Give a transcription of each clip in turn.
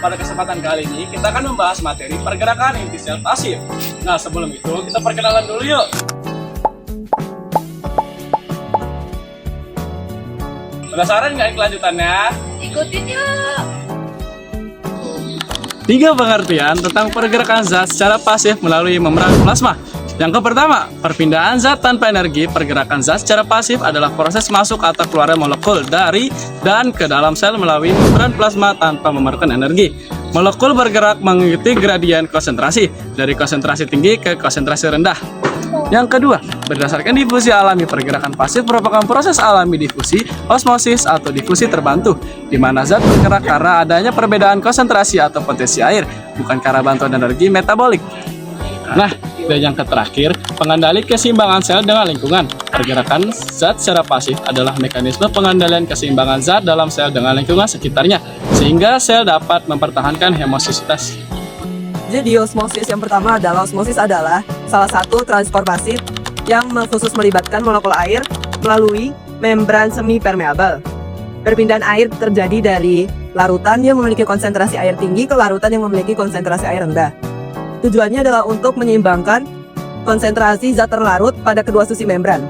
pada kesempatan kali ini kita akan membahas materi pergerakan inti sel pasif. Nah, sebelum itu kita perkenalan dulu yuk. Penasaran nggak kelanjutannya? Ikutin yuk! 3 pengertian tentang pergerakan zat secara pasif melalui membran plasma. Yang pertama, perpindahan zat tanpa energi. Pergerakan zat secara pasif adalah proses masuk atau keluarnya molekul dari dan ke dalam sel melalui membran plasma tanpa memerlukan energi. Molekul bergerak mengikuti gradien konsentrasi dari konsentrasi tinggi ke konsentrasi rendah. Yang kedua, berdasarkan difusi alami, pergerakan pasif merupakan proses alami difusi, osmosis, atau difusi terbantu, di mana zat bergerak karena adanya perbedaan konsentrasi atau potensi air, bukan karena bantuan energi metabolik. Nah, dan yang terakhir, pengendali keseimbangan sel dengan lingkungan. Pergerakan zat secara pasif adalah mekanisme pengendalian keseimbangan zat dalam sel dengan lingkungan sekitarnya, sehingga sel dapat mempertahankan hemostasitas. Jadi osmosis yang pertama adalah salah satu transport pasif yang khusus melibatkan molekul air melalui membran semi permeabel. Perpindahan air terjadi dari larutan yang memiliki konsentrasi air tinggi ke larutan yang memiliki konsentrasi air rendah. Tujuannya adalah untuk menyeimbangkan konsentrasi zat terlarut pada kedua sisi membran.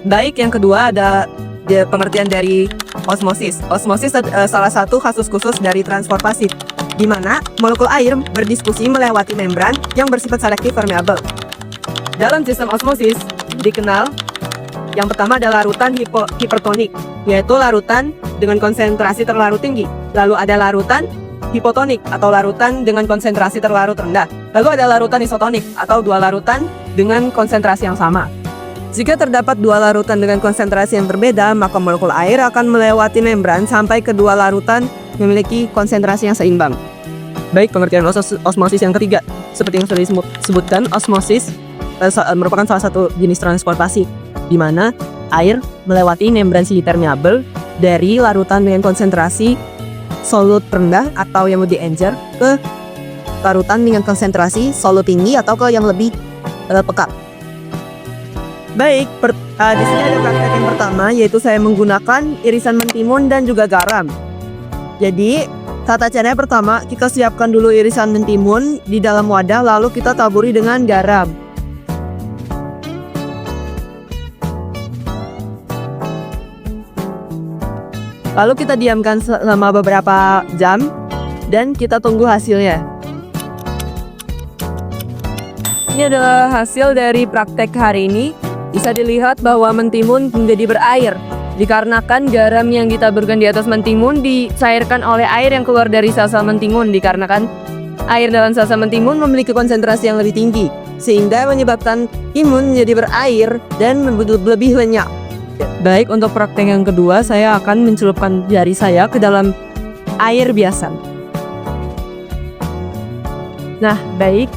Baik, yang kedua ada pengertian dari osmosis. Osmosis salah satu kasus khusus dari transport pasif, di mana molekul air berdiskusi melewati membran yang bersifat selektif permeabel. Dalam sistem osmosis dikenal yang pertama adalah larutan hipertonik, yaitu larutan dengan konsentrasi terlarut tinggi. Lalu ada larutan hipotonik atau larutan dengan konsentrasi terlarut rendah. Lalu ada larutan isotonik atau dua larutan dengan konsentrasi yang sama. Jika terdapat dua larutan dengan konsentrasi yang berbeda, maka molekul air akan melewati membran sampai kedua larutan memiliki konsentrasi yang seimbang. Baik, pengertian osmosis yang ketiga. Seperti yang sudah disebutkan, osmosis merupakan salah satu jenis transportasi, di mana air melewati membran semi permeabel dari larutan dengan konsentrasi solut rendah atau yang lebih encer ke larutan dengan konsentrasi solut tinggi atau ke yang lebih pekat. Baik, di sini ada praktek yang pertama, yaitu saya menggunakan irisan mentimun dan juga garam. Jadi, tata caranya pertama, kita siapkan dulu irisan mentimun di dalam wadah, lalu kita taburi dengan garam. Lalu kita diamkan selama beberapa jam, dan kita tunggu hasilnya. Ini adalah hasil dari praktek hari ini. Bisa dilihat bahwa mentimun menjadi berair, dikarenakan garam yang ditaburkan di atas mentimun dicairkan oleh air yang keluar dari sel-sel mentimun, dikarenakan air dalam sel-sel mentimun memiliki konsentrasi yang lebih tinggi, sehingga menyebabkan timun menjadi berair dan lebih lenyap. Baik, untuk praktek yang kedua, saya akan mencelupkan jari saya ke dalam air biasa. Nah, baik.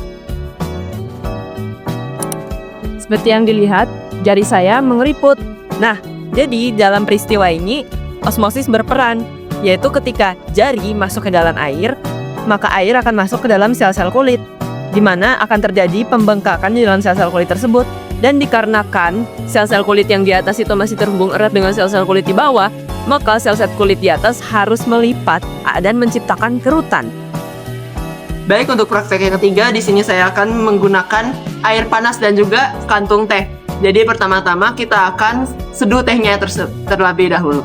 Seperti yang dilihat, jari saya mengeriput. Nah, jadi dalam peristiwa ini, osmosis berperan, yaitu ketika jari masuk ke dalam air, maka air akan masuk ke dalam sel-sel kulit, di mana akan terjadi pembengkakan di dalam sel-sel kulit tersebut. Dan dikarenakan sel-sel kulit yang di atas itu masih terhubung erat dengan sel-sel kulit di bawah, maka sel-sel kulit di atas harus melipat dan menciptakan kerutan. Baik, untuk praktek yang ketiga, di sini saya akan menggunakan air panas dan juga kantung teh. Jadi pertama-tama kita akan seduh tehnya terlebih dahulu.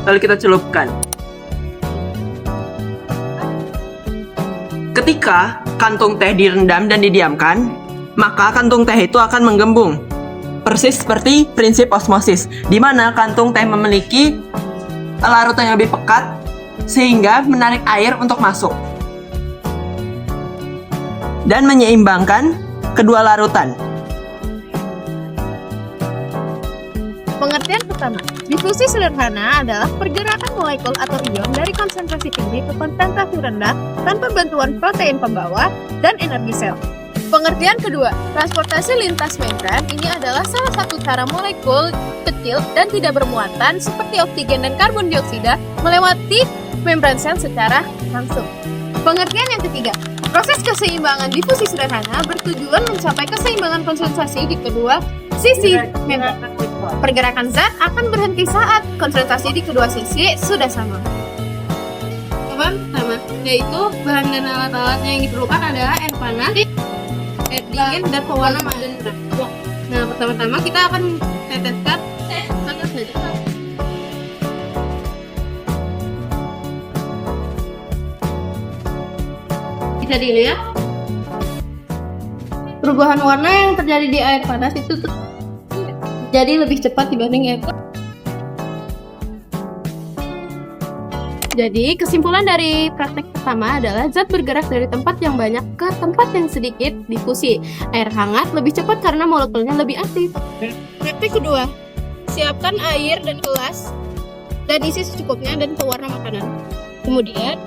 Lalu kita celupkan. Ketika kantung teh direndam dan didiamkan, maka kantung teh itu akan menggembung. Persis seperti prinsip osmosis, di mana kantung teh memiliki larutan yang lebih pekat sehingga menarik air untuk masuk dan menyeimbangkan kedua larutan. Pengertian pertama, difusi sederhana adalah pergerakan molekul atau ion dari konsentrasi tinggi ke konsentrasi rendah tanpa bantuan protein pembawa dan energi sel. Pengertian kedua, transportasi lintas membran ini adalah salah satu cara molekul kecil dan tidak bermuatan seperti oksigen dan karbon dioksida melewati membran sel secara langsung. Pengertian yang ketiga, proses keseimbangan difusi sederhana bertujuan mencapai keseimbangan konsentrasi di kedua sisi membran. Pergerakan zat akan berhenti saat konsentrasi di kedua sisi sudah sama. tahapan pertama, yaitu bahan dan alat-alat yang diperlukan adalah air panas, air dingin, dan pewarna dan terang. Nah, pertama-tama kita akan teteskan panas saja. Bisa dilihat perubahan warna yang terjadi di air panas itu jadi lebih cepat dibanding air panas. Jadi, kesimpulan dari praktek pertama adalah zat bergerak dari tempat yang banyak ke tempat yang sedikit difusi. Air hangat lebih cepat karena molekulnya lebih aktif. Praktek kedua, siapkan air dan gelas dan isi secukupnya dan pewarna makanan. Kemudian,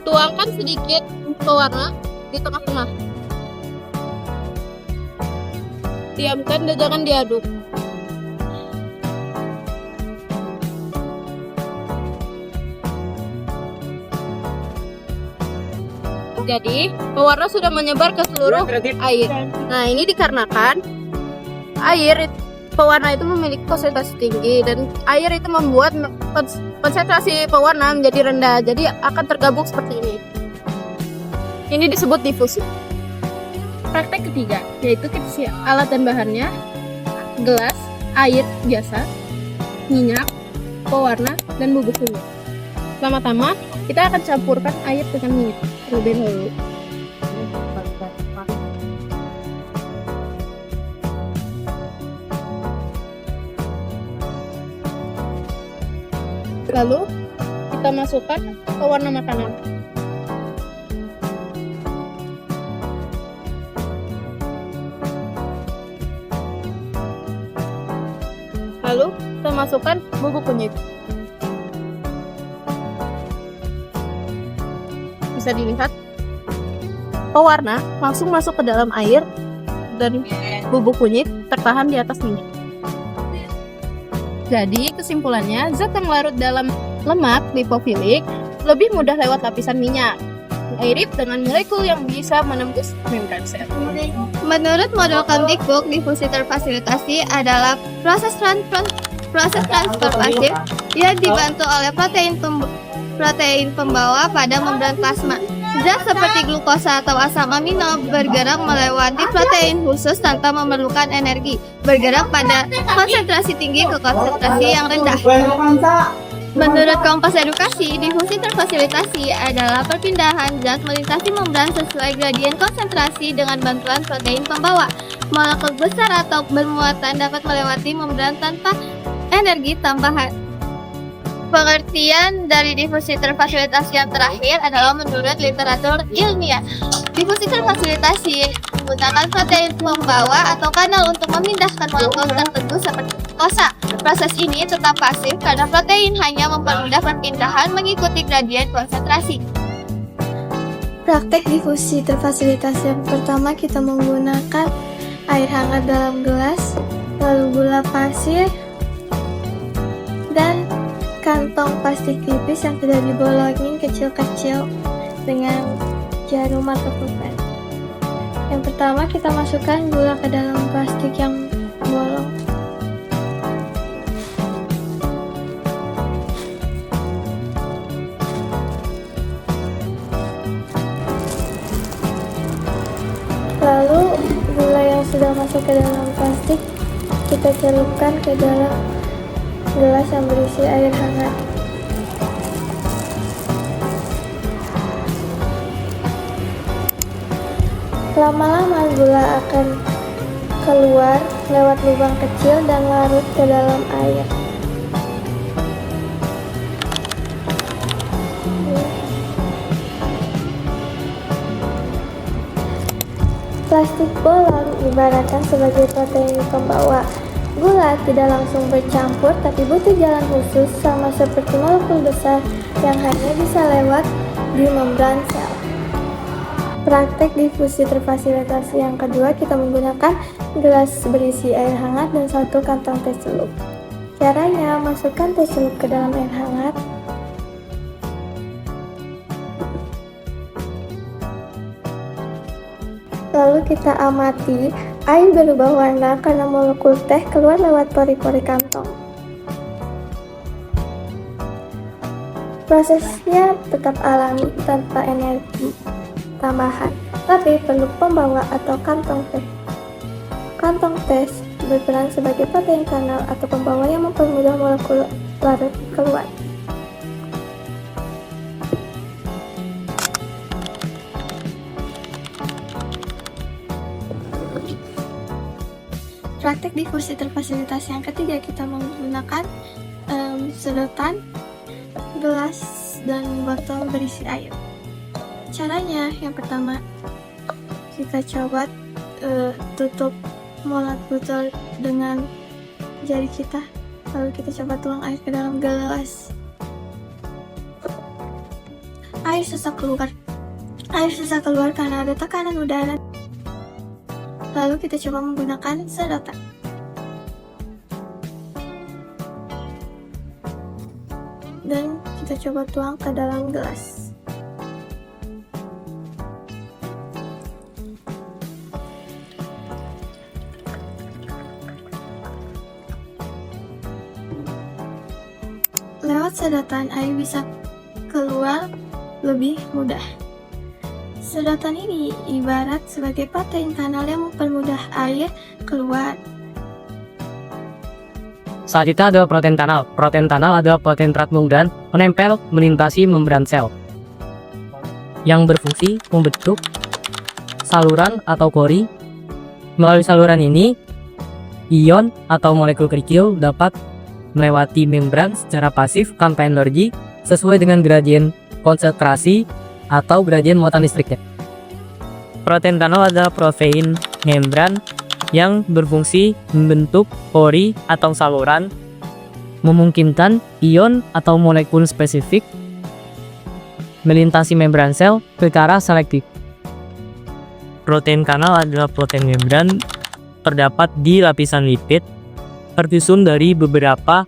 tuangkan sedikit pewarna di tengah-tengah. Diamkan dan jangan diaduk. Jadi, pewarna sudah menyebar ke seluruh air. Nah, ini dikarenakan pewarna itu memiliki konsentrasi tinggi dan air itu membuat konsentrasi pewarna menjadi rendah. Jadi akan tergabung seperti ini. Ini disebut difusi. Praktek ketiga, yaitu kita alat dan bahannya: gelas, air biasa, minyak, pewarna, dan bubuk kunyit. Pertama-tama, kita akan campurkan air dengan minyak terlebih dahulu. Lalu, kita masukkan pewarna makanan. Lalu, kita masukkan bubuk kunyit. Bisa dilihat pewarna langsung masuk ke dalam air dan bubuk kunyit tertahan di atas minyak. Jadi kesimpulannya, zat yang larut dalam lemak lipofilik lebih mudah lewat lapisan minyak, mirip dengan molekul yang bisa menembus membran sel. Menurut model Kemdikbud, difusi terfasilitasi adalah proses transfer pasif yang dibantu oleh protein pembawa pada membran plasma. Zat seperti glukosa atau asam amino bergerak melewati protein khusus tanpa memerlukan energi, bergerak pada konsentrasi tinggi ke konsentrasi yang rendah. Menurut Kompas Edukasi, difusi terfasilitasi adalah perpindahan zat melintasi membran sesuai gradien konsentrasi dengan bantuan protein pembawa. Molekul besar atau bermuatan dapat melewati membran tanpa energi tambahan. Pengertian dari difusi terfasilitasi yang terakhir adalah menurut literatur ilmiah. Difusi terfasilitasi menggunakan protein pembawa atau kanal untuk memindahkan molekul tertentu seperti glukosa. Proses ini tetap pasif karena protein hanya mempermudah perpindahan mengikuti gradien konsentrasi. Praktek difusi terfasilitasi yang pertama, kita menggunakan air hangat dalam gelas, lalu gula pasir, dan kantong plastik tipis yang sudah dibolongin kecil-kecil dengan jarum atau pulpen. Yang pertama, kita masukkan gula ke dalam plastik yang bolong. Lalu gula yang sudah masuk ke dalam plastik kita celupkan ke dalam gelas yang berisi air hangat. Lama-lama gula akan keluar lewat lubang kecil dan larut ke dalam air. Plastik bolong ibaratkan sebagai protein pembawa. Gula tidak langsung bercampur, tapi butuh jalan khusus sama seperti molekul besar yang hanya bisa lewat di membran sel. Praktek difusi terfasilitasi yang kedua, kita menggunakan gelas berisi air hangat dan satu kantong teh celup. Caranya, masukkan teh celup ke dalam air hangat. Lalu kita amati, air berubah warna karena molekul teh keluar lewat pori-pori kantong. Prosesnya tetap alami tanpa energi tambahan, tapi perlu pembawa atau kantong tes. Kantong tes berperan sebagai protein kanal atau pembawa yang mempermudah molekul larut keluar. Praktek difusi terfasilitasi yang ketiga, kita menggunakan sedotan, gelas, dan botol berisi air. Caranya, yang pertama, kita coba tutup mulut botol dengan jari kita, lalu kita coba tuang air ke dalam gelas. Air sesak keluar karena ada tekanan udara. Lalu kita coba menggunakan sedotan. Dan kita coba tuang ke dalam gelas. Lewat sedotan, air bisa keluar lebih mudah. Sedotan ini ibarat sebagai protein kanal yang mempermudah air keluar. Selanjutnya adalah protein kanal. Protein kanal adalah protein teratur dan menempel melintasi membran sel yang berfungsi membentuk saluran atau kori. Melalui saluran ini, ion atau molekul kecil dapat melewati membran secara pasif tanpa energi sesuai dengan gradien konsentrasi atau gradien muatan listriknya. Protein kanal adalah protein membran yang berfungsi membentuk pori atau saluran, memungkinkan ion atau molekul spesifik melintasi membran sel secara selektif. Protein kanal adalah protein membran terdapat di lapisan lipid, tersusun dari beberapa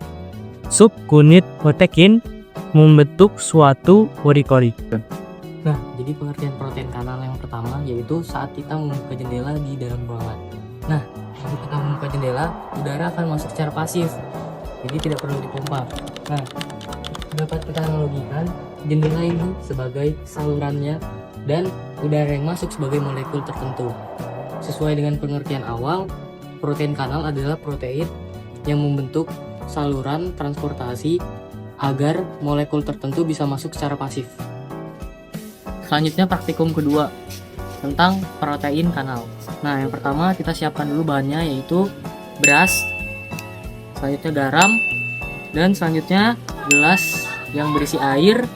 subunit protein membentuk suatu kori-kori. Nah, jadi pengertian protein kanal yang pertama yaitu saat kita membuka jendela di dalam ruangan. Nah, saat kita membuka jendela, udara akan masuk secara pasif, jadi tidak perlu dipompa. Nah, dapat kita analogikan jendela ini sebagai salurannya dan udara yang masuk sebagai molekul tertentu. Sesuai dengan pengertian awal, protein kanal adalah protein yang membentuk saluran transportasi agar molekul tertentu bisa masuk secara pasif. Selanjutnya praktikum kedua tentang protein kanal. Nah, yang pertama kita siapkan dulu bahannya yaitu beras, selanjutnya garam, dan selanjutnya gelas yang berisi air.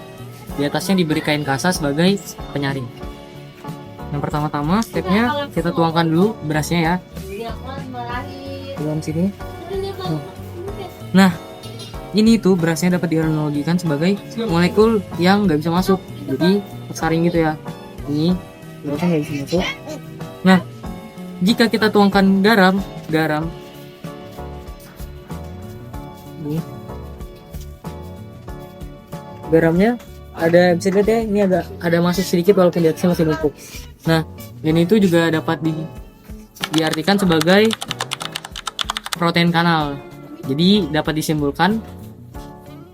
Di atasnya diberi kain kasa sebagai penyaring. Yang pertama-tama stepnya kita tuangkan dulu berasnya ya dalam sini. Nah, ini tuh berasnya dapat dianalogikan sebagai molekul yang nggak bisa masuk, jadi tersaring gitu ya. Ini berasnya nggak bisa masuk. Nah, jika kita tuangkan garam, ini garamnya ada, bisa lihat ya, ini ada masuk sedikit walaupun di atasnya masih numpuk. Nah, ini itu juga dapat diartikan sebagai protein kanal. Jadi dapat disimpulkan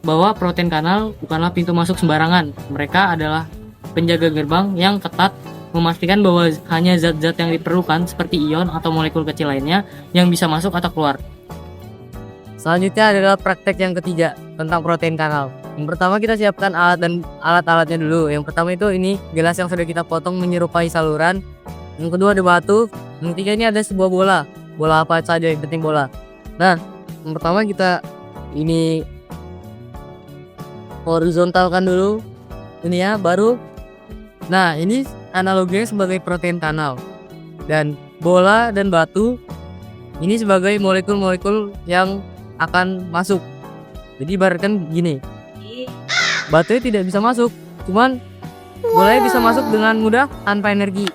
bahwa protein kanal bukanlah pintu masuk sembarangan. Mereka adalah penjaga gerbang yang ketat memastikan bahwa hanya zat-zat yang diperlukan seperti ion atau molekul kecil lainnya yang bisa masuk atau keluar. Selanjutnya adalah praktek yang ketiga tentang protein kanal. Yang pertama kita siapkan alat-alatnya dulu. Yang pertama itu ini gelas yang sudah kita potong menyerupai saluran. Yang kedua ada batu. Yang ketiga ini ada sebuah bola. Bola apa saja, yang penting bola. Nah, yang pertama kita ini horizontalkan dulu. Ini ya, baru. Nah, ini analoginya sebagai protein kanal. Dan bola dan batu ini sebagai molekul-molekul yang akan masuk. Jadi ibaratkan gini. Batunya tidak bisa masuk, cuman bolanya bisa masuk dengan mudah tanpa energi.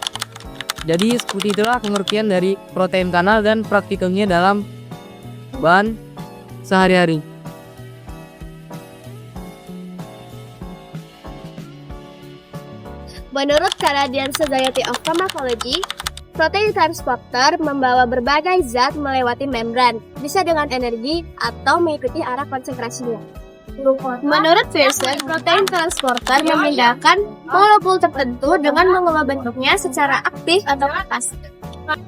Jadi seperti itulah pengertian dari protein kanal dan praktikumnya dalam bahan sehari-hari. Menurut Canadian Society of Pharmacology, protein transporter membawa berbagai zat melewati membran, bisa dengan energi atau mengikuti arah konsentrasinya. Menurut Pearson, protein transporter memindahkan molekul tertentu dengan mengubah bentuknya secara aktif atau pasif.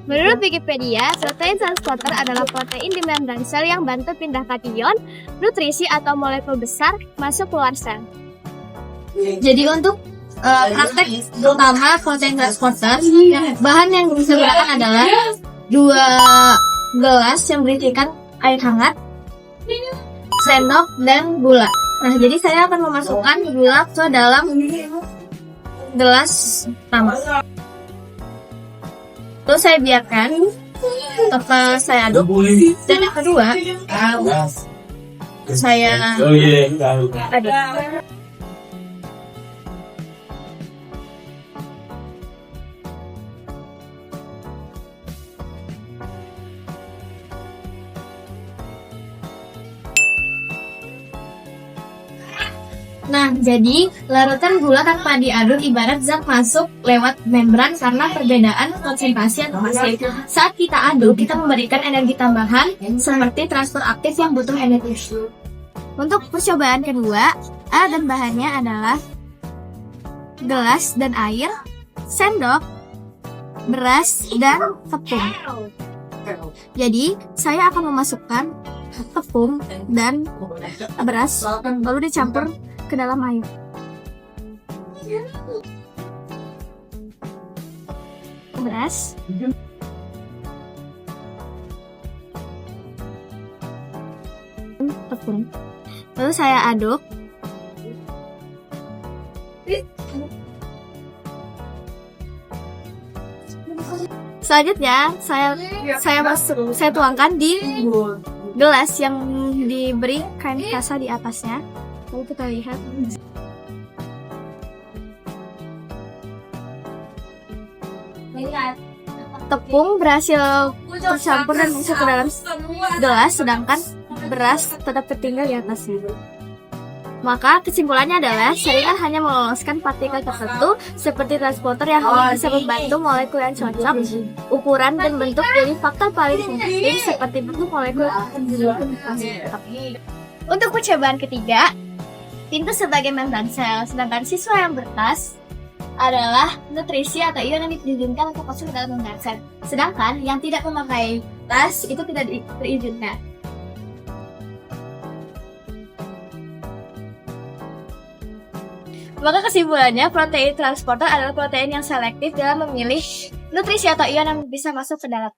Menurut Wikipedia, protein transporter adalah protein di membran sel yang bantu pindahkan ion, nutrisi atau molekul besar masuk keluar sel. Jadi untuk praktek utama protein transporter, bahan yang digunakan adalah 2 gelas yang berisikan air hangat, sendok, dan gula. Nah, jadi saya akan memasukkan gula ke dalam gelas pertama. Terus saya biarkan tanpa saya aduk. Dan yang kedua, saya aduk. Nah, jadi larutan gula tanpa diaduk ibarat zat masuk lewat membran karena perbedaan konsentrasi atau fase. Saat kita aduk, kita memberikan energi tambahan seperti transfer aktif yang butuh energi. Untuk percobaan kedua, alat dan bahannya adalah gelas dan air, sendok, beras, dan tepung. Jadi, saya akan memasukkan tepung dan beras lalu dicampur ke dalam air. Beras, tepung. Lalu saya aduk. Selanjutnya saya tuangkan di gelas yang diberi kain kasa di atasnya. Lalu kita lihat. Tepung berhasil tercampur dan masuk ke dalam gelas, sedangkan beras tetap tertinggal di atasnya. Maka kesimpulannya adalah saringan hanya meloloskan partikel tertentu seperti transporter yang hanya bisa membantu molekul yang cocok, ukuran dan bentuk dari faktor paling penting seperti bentuk molekul. Untuk percobaan ketiga, pintu sebagai membran sel, sedangkan siswa yang bertas adalah nutrisi atau ion yang diizinkan untuk masuk ke dalam membran sel. Sedangkan yang tidak memakai tas itu tidak diizinkan. Maka kesimpulannya, protein transporter adalah protein yang selektif dalam memilih nutrisi atau ion yang bisa masuk ke dalam.